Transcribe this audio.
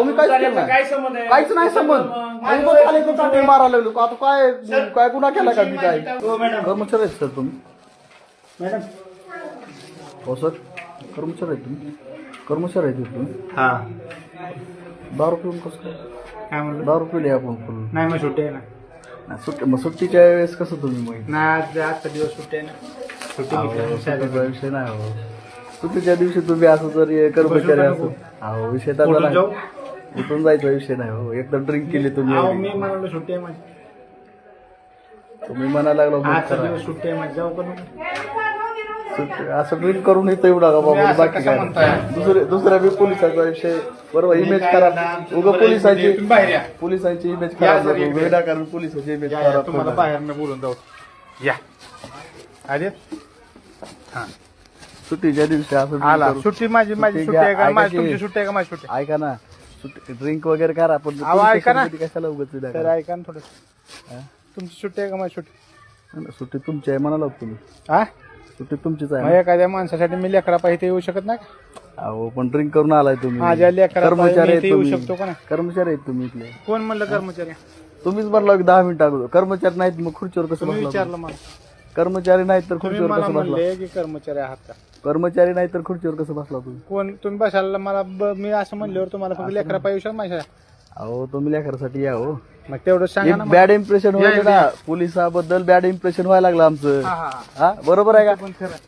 मी काहीच केलं नाही. काय संबंध आहे? काहीच नाही संबंध. आणि मग खाली तो टाके मारायला लागलो. आता काय काय गुन्हा केला का मी काय? हो मॅडम. कर्मचारी आहेत सर तुम्ही? मॅडम हो सर कर्मचारी आहेत तुम्ही? कर्मचारी आहेत तुम्ही? हा दारू पिऊन कसं काय? काय म्हणलं? दारू पिले आपण फुल नाही मग सुट्टी आहे ना. मग सुट्टीच्या वेळेस कसं तुम्ही मग? नाही आजचा दिवस सुट्टी आहे ना. सुट्टी घेतली. सुट्टीचा विषय नाही हो. सुट्टीच्या दिवशी तुम्ही असं जर कर्मचारी असो अहो विषय त्याचा कुठून नाही. जाऊ? उठून जायचा विषय नाही हो. एकदम ड्रिंक केली तुम्ही. अहो, मी म्हणालो सुट्टी आहे माझी. तुम्ही म्हणायला लागलो मग आजचा करा. दिवस सुट्टी आहे माझी. जाऊ का नको? असं ड्रिंक करून येतं एवढा का तुम्ही बाबा असं बाकी कसं काय म्हणताय? दुसऱ्या बी पोलिसाचा विषय बरोबर इमेज करा उगा पोलिसांची पोलिसांची इमेज या सर, खराब इकडे. विनाकारण पोलिसाची इमेज या, या, खराब तुम्हाला करणार. बाहेर मी बोलून जाऊ. या आधी हा सुट्टीच्या दिवशी असं drink आला. करून- सुट्टी माझी सुट्टी सुट्टी आहे का घ्या, माझी ऐका तुमची की. सुट्टी आहे का माझी सुट्टी आहे? ऐका ना ड्रिंक वगैरे करा पण अहो, police ऐका ना. station मध्ये कशाला उगाच तर विनाकारण? ऐका ना थोडं. तुमची सुट्टी आहे का माझी सुट्टी? सुट्टी तुमची आहे म्हणाला तुम्ही हा सुट्टी तुमचीच आहे मग ना? एखाद्या माणसासाठी मी लेकरा पाहिजे येऊ शकत नाही का? अहो पण ड्रिंक करून आलाय तुम्ही माझ्या लेकरा कर्मचारी पाहिजे आहेत येऊ तुम्ही शकतो का नाही? कर्मचारी आहेत तुम्ही इथले कोण म्हणलं कर्मचारी? तुम्हीच म्हणला की 10 मिनिटं अगोदर कर्मचारी नाहीत मग खुर्चीवर कसं तुम्ही बसला विचारलं तुम्ही? मला. कर्मचारी नाहीत तर तुम्ही खुर्चीवर मला कसं बसला म्हणले की कर्मचारी आहात का? कर्मचारी नाही तर खुर्चीवर कसं बसला तुम्ही? कोण तुम्ही बसायला मला मी असं म्हणल्यावर तुम्हाला फक्त लेकरा पाहिजे येऊ शकत माझ्या? अहो तुम्ही लेकरासाठी या हो मग तेवढं सांगा ना मला. बॅड इम्प्रेशन या, व्हायला या. ना पोलिसाबद्दल बॅड इम्प्रेशन व्हायला लागलं आमचं हा, हा, हा बरोबर आहे का पण खरं.